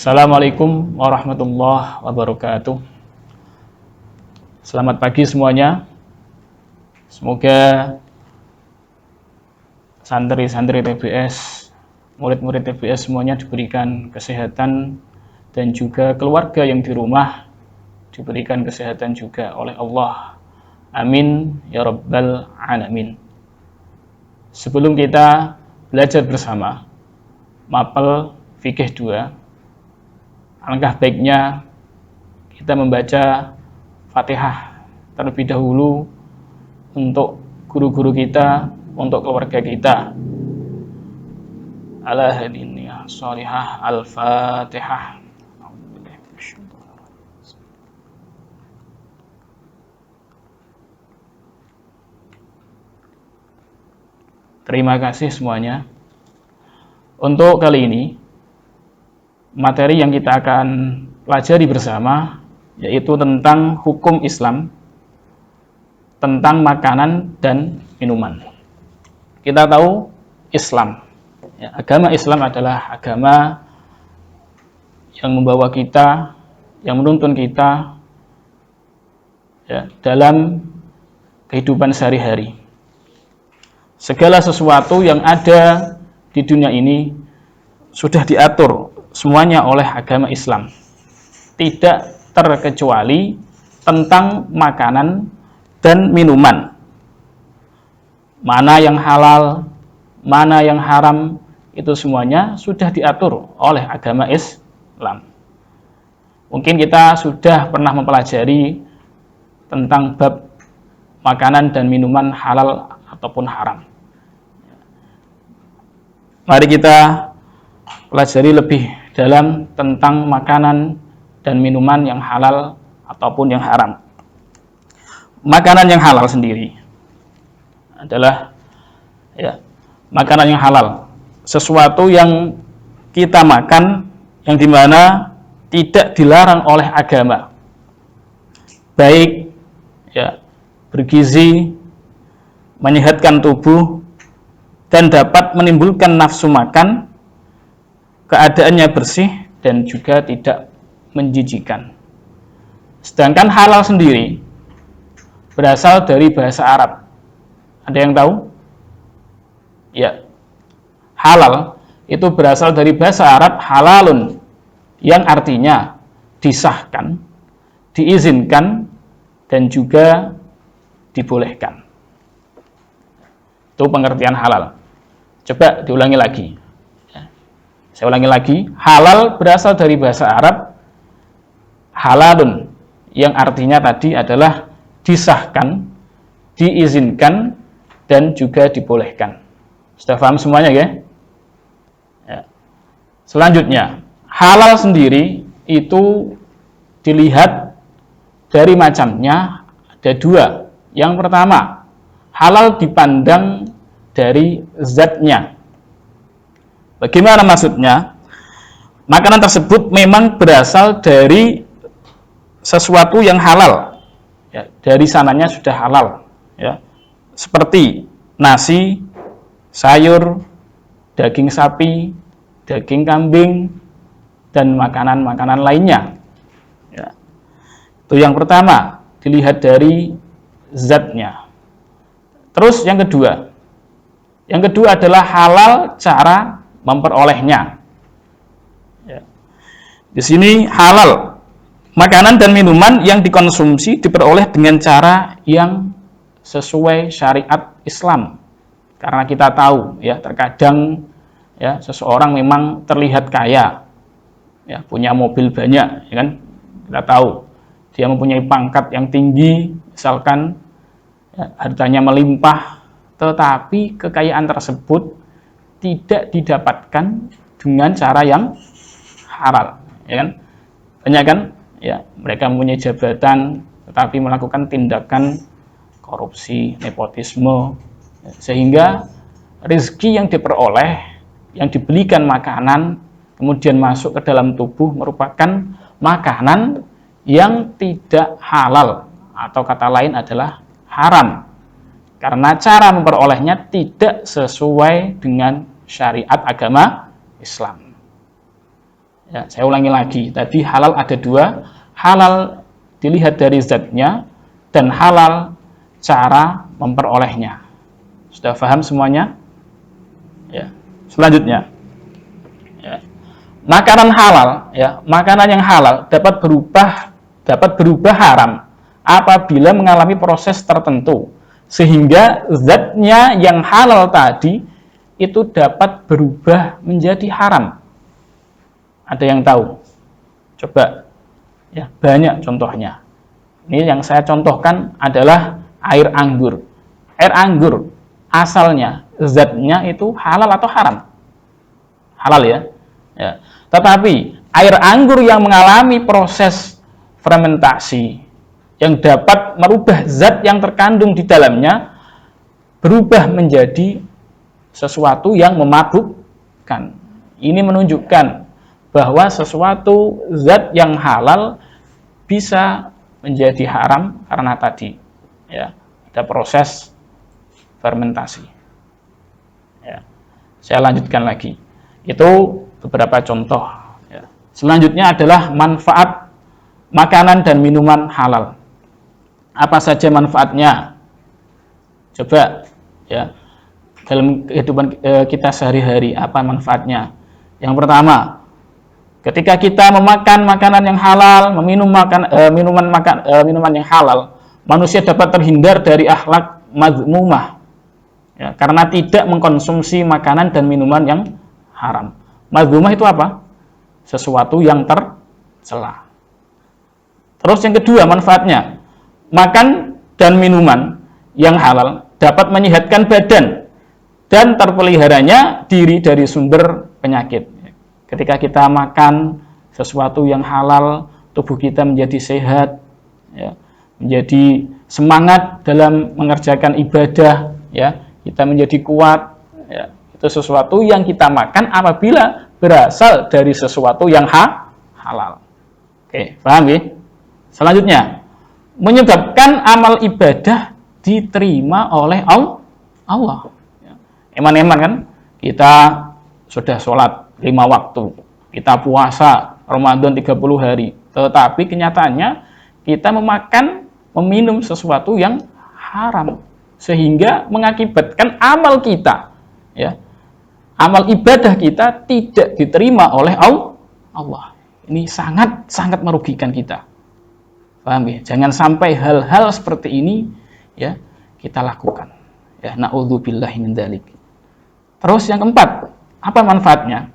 Assalamualaikum warahmatullahi wabarakatuh. Selamat pagi semuanya. Semoga santri-santri TBS, murid-murid TBS semuanya diberikan kesehatan dan juga keluarga yang di rumah diberikan kesehatan juga oleh Allah. Amin ya rabbal alamin. Sebelum kita belajar bersama mapel fikih 2, alangkah baiknya kita membaca Fatihah terlebih dahulu untuk guru-guru kita, untuk keluarga kita. Ala hadiniyah sholihah al-Fatihah. Terima kasih semuanya. Untuk kali ini materi yang kita akan pelajari bersama yaitu tentang hukum Islam tentang makanan dan minuman. Kita tahu Islam, agama Islam adalah agama yang membawa kita, yang menuntun kita dalam kehidupan sehari-hari. Segala sesuatu yang ada di dunia ini sudah diatur semuanya oleh agama Islam, tidak terkecuali tentang makanan dan minuman. Mana yang halal, mana yang haram, itu semuanya sudah diatur oleh agama Islam. Mungkin kita sudah pernah mempelajari tentang bab makanan dan minuman halal ataupun haram. Mari kita pelajari lebih dalam tentang makanan dan minuman yang halal ataupun yang haram. Makanan yang halal sendiri adalah makanan yang halal, sesuatu yang kita makan yang dimana tidak dilarang oleh agama, baik bergizi, menyehatkan tubuh, dan dapat menimbulkan nafsu makan, keadaannya bersih dan juga tidak menjijikan. Sedangkan halal sendiri berasal dari bahasa Arab. Ada yang tahu? Ya. Halal itu berasal dari bahasa Arab halalun, yang artinya disahkan, diizinkan, dan juga dibolehkan. Itu pengertian halal. Coba diulangi lagi. Saya ulangi lagi, halal berasal dari bahasa Arab halalun, yang artinya tadi adalah disahkan, diizinkan, dan juga dibolehkan. Sudah paham semuanya ya? Selanjutnya, halal sendiri itu dilihat dari macamnya ada dua. Yang pertama, halal dipandang dari zatnya. Bagaimana maksudnya? Makanan tersebut memang berasal dari sesuatu yang halal, dari sananya sudah halal, seperti nasi, sayur, daging sapi, daging kambing, dan makanan-makanan lainnya. Itu yang pertama, dilihat dari zatnya. Terus yang kedua adalah halal cara memperolehnya. Di sini halal makanan dan minuman yang dikonsumsi diperoleh dengan cara yang sesuai syariat Islam. Karena kita tahu terkadang seseorang memang terlihat kaya, punya mobil banyak, kan? Kita tahu dia mempunyai pangkat yang tinggi, misalkan hartanya melimpah, tetapi kekayaan tersebut tidak didapatkan dengan cara yang halal, kan? Banyak kan? Mereka mempunyai jabatan tetapi melakukan tindakan korupsi, nepotisme, sehingga rezeki yang diperoleh, yang dibelikan makanan, kemudian masuk ke dalam tubuh merupakan makanan yang tidak halal, atau kata lain adalah haram, karena cara memperolehnya tidak sesuai dengan syariat agama Islam. Ya, saya ulangi lagi. Tadi halal ada dua, halal dilihat dari zatnya dan halal cara memperolehnya. Sudah paham semuanya? Ya. Selanjutnya, ya. Makanan halal, ya, makanan yang halal dapat berubah haram apabila mengalami proses tertentu sehingga zatnya yang halal tadi itu dapat berubah menjadi haram. Ada yang tahu? Coba, ya, banyak contohnya. Ini yang saya contohkan adalah air anggur. Air anggur asalnya zatnya itu halal atau haram? Halal, ya. Ya. Tetapi air anggur yang mengalami proses fermentasi yang dapat merubah zat yang terkandung di dalamnya berubah menjadi sesuatu yang memabukkan. Ini menunjukkan bahwa sesuatu zat yang halal bisa menjadi haram karena tadi, ya, ada proses fermentasi. Ya. Saya lanjutkan lagi. Itu beberapa contoh. Ya. Selanjutnya adalah manfaat makanan dan minuman halal. Apa saja manfaatnya? Coba, ya, dalam kehidupan kita sehari-hari, apa manfaatnya? Yang pertama, ketika kita memakan makanan yang halal, meminum minuman yang halal, manusia dapat terhindar dari akhlak mazmumah, ya, karena tidak mengkonsumsi makanan dan minuman yang haram. Mazmumah itu apa? Sesuatu yang tercela. Terus yang kedua manfaatnya, makan dan minuman yang halal dapat menyehatkan badan dan terpeliharanya diri dari sumber penyakit. Ketika kita makan sesuatu yang halal, tubuh kita menjadi sehat, ya, menjadi semangat dalam mengerjakan ibadah, ya, kita menjadi kuat, ya. Itu sesuatu yang kita makan apabila berasal dari sesuatu yang halal. Oke, paham ya? Selanjutnya, menyebabkan amal ibadah diterima oleh Allah. Eman-eman kan? Kita sudah sholat 5 waktu, kita puasa Ramadan 30 hari, tetapi kenyataannya kita meminum sesuatu yang haram, sehingga mengakibatkan amal kita, ya, amal ibadah kita tidak diterima oleh Allah. Ini sangat merugikan kita. Paham ya? Jangan sampai hal-hal seperti ini, ya, kita lakukan. Ya, na'udzubillahi min dzalik. Terus yang keempat, apa manfaatnya?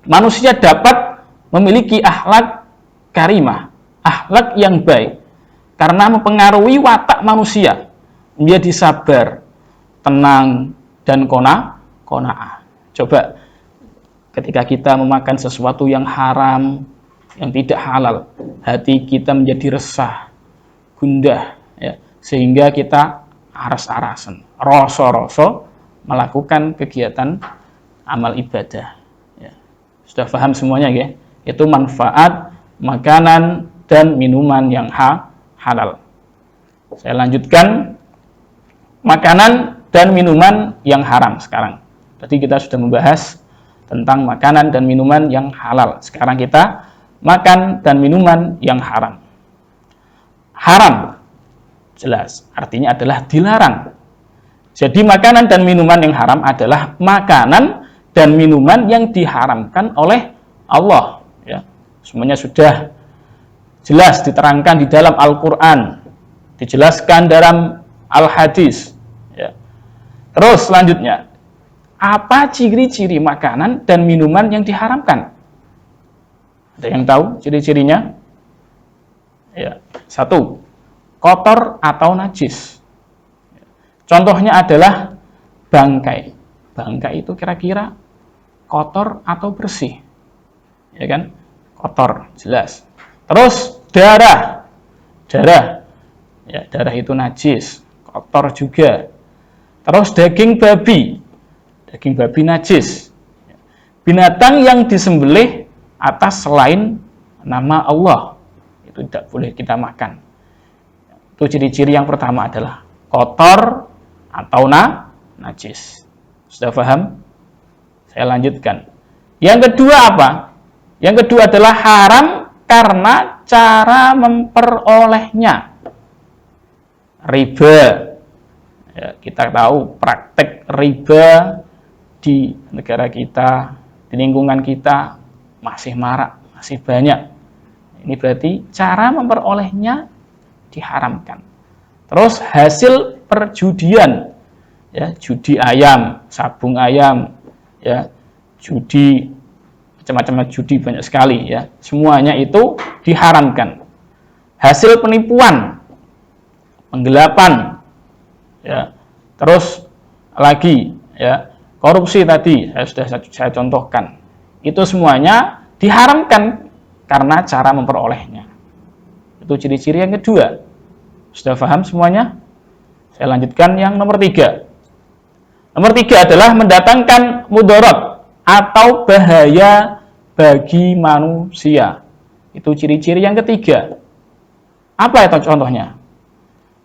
Manusia dapat memiliki akhlak karimah, akhlak yang baik, karena mempengaruhi watak manusia menjadi sabar, tenang, dan qanaah. Coba, ketika kita memakan sesuatu yang haram, yang tidak halal, hati kita menjadi resah, gundah, ya, sehingga kita aras-arasan, rasa-rasa melakukan kegiatan amal ibadah. Ya. Sudah paham semuanya, ya? Itu manfaat makanan dan minuman yang halal. Saya lanjutkan makanan dan minuman yang haram sekarang. Tadi kita sudah membahas tentang makanan dan minuman yang halal. Sekarang kita makan dan minuman yang haram. Haram, jelas, artinya adalah dilarang. Jadi makanan dan minuman yang haram adalah makanan dan minuman yang diharamkan oleh Allah. Ya. Semuanya sudah jelas diterangkan di dalam Al-Quran, dijelaskan dalam Al-Hadis. Ya. Terus selanjutnya, apa ciri-ciri makanan dan minuman yang diharamkan? Ada yang tahu ciri-cirinya? Ya. 1. Kotor atau najis. Contohnya adalah bangkai. Bangkai itu kira-kira kotor atau bersih? Ya kan? Kotor, jelas. Terus darah. Darah. Ya, darah itu najis, kotor juga. Terus daging babi. Daging babi najis. Binatang yang disembelih atas selain nama Allah, itu tidak boleh kita makan. Itu ciri-ciri yang pertama adalah kotor atau najis. Sudah paham? Saya lanjutkan. Yang kedua apa? Yang kedua adalah haram karena cara memperolehnya. Riba. Ya, kita tahu praktek riba di negara kita, di lingkungan kita masih marak, masih banyak. Ini berarti cara memperolehnya diharamkan. Terus hasil perjudian, ya, judi ayam, sabung ayam, ya, judi, macam-macam judi banyak sekali, ya, semuanya itu diharamkan. Hasil penipuan, penggelapan, ya, terus lagi, ya, korupsi tadi saya contohkan, itu semuanya diharamkan karena cara memperolehnya. Itu ciri-ciri yang kedua. Sudah paham semuanya? Saya lanjutkan yang nomor 3. Nomor 3 adalah mendatangkan mudarat atau bahaya bagi manusia. Itu ciri-ciri yang ketiga. Apa itu contohnya?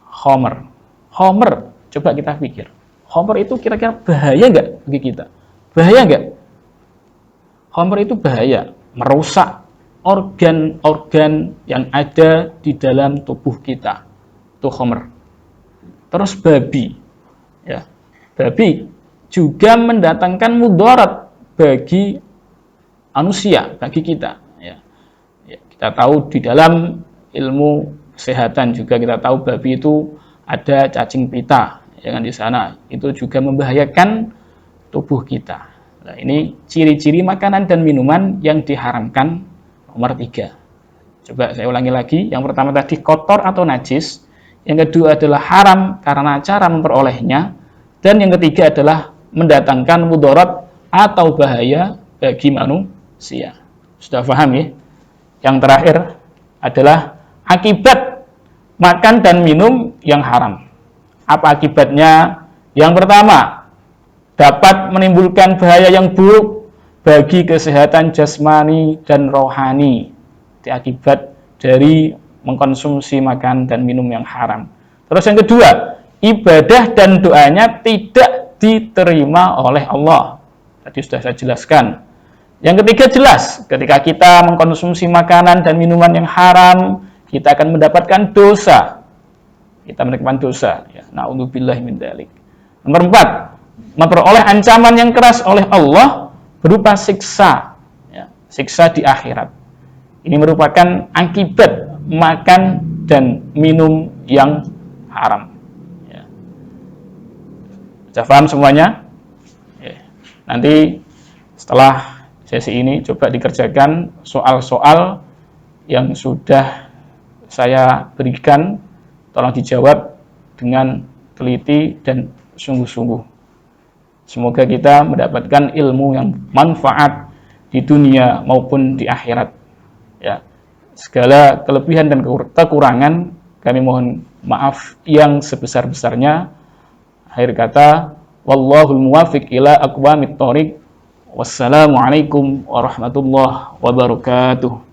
Khamr. Khamr, coba kita pikir. Khamr itu kira-kira bahaya nggak bagi kita? Bahaya nggak? Khamr itu bahaya, merusak organ-organ yang ada di dalam tubuh kita. Itu khamr. Terus babi, ya, babi juga mendatangkan mudarat bagi manusia, bagi kita. Ya. Ya, kita tahu di dalam ilmu kesehatan juga kita tahu babi itu ada cacing pita, ya kan, di sana itu juga membahayakan tubuh kita. Nah, ini ciri-ciri makanan dan minuman yang diharamkan nomor 3. Coba saya ulangi lagi. Yang pertama tadi kotor atau najis. Yang kedua adalah haram karena cara memperolehnya. Dan yang ketiga adalah mendatangkan mudarat atau bahaya bagi manusia. Sudah paham ya? Yang terakhir adalah akibat makan dan minum yang haram. Apa akibatnya? Yang pertama, dapat menimbulkan bahaya yang buruk bagi kesehatan jasmani dan rohani. Itu akibat dari mengkonsumsi makan dan minum yang haram. Terus yang kedua, ibadah dan doanya tidak diterima oleh Allah. Tadi sudah saya jelaskan. Yang ketiga jelas, ketika kita mengkonsumsi makanan dan minuman yang haram, kita akan mendapatkan dosa. Kita mendapatkan dosa. Ya, na'udzubillahi min dzalik. Nomor 4, memperoleh ancaman yang keras oleh Allah berupa siksa, ya, siksa di akhirat. Ini merupakan akibat makan dan minum yang haram. Ya. Sudah paham semuanya? Ya. Nanti setelah sesi ini coba dikerjakan soal-soal yang sudah saya berikan, tolong dijawab dengan teliti dan sungguh-sungguh. Semoga kita mendapatkan ilmu yang manfaat di dunia maupun di akhirat. Ya, segala kelebihan dan kekurangan kami mohon maaf yang sebesar-besarnya. Akhir kata, wallahul muwafiq ila aqwamit thoriq. Wassalamualaikum warahmatullahi wabarakatuh.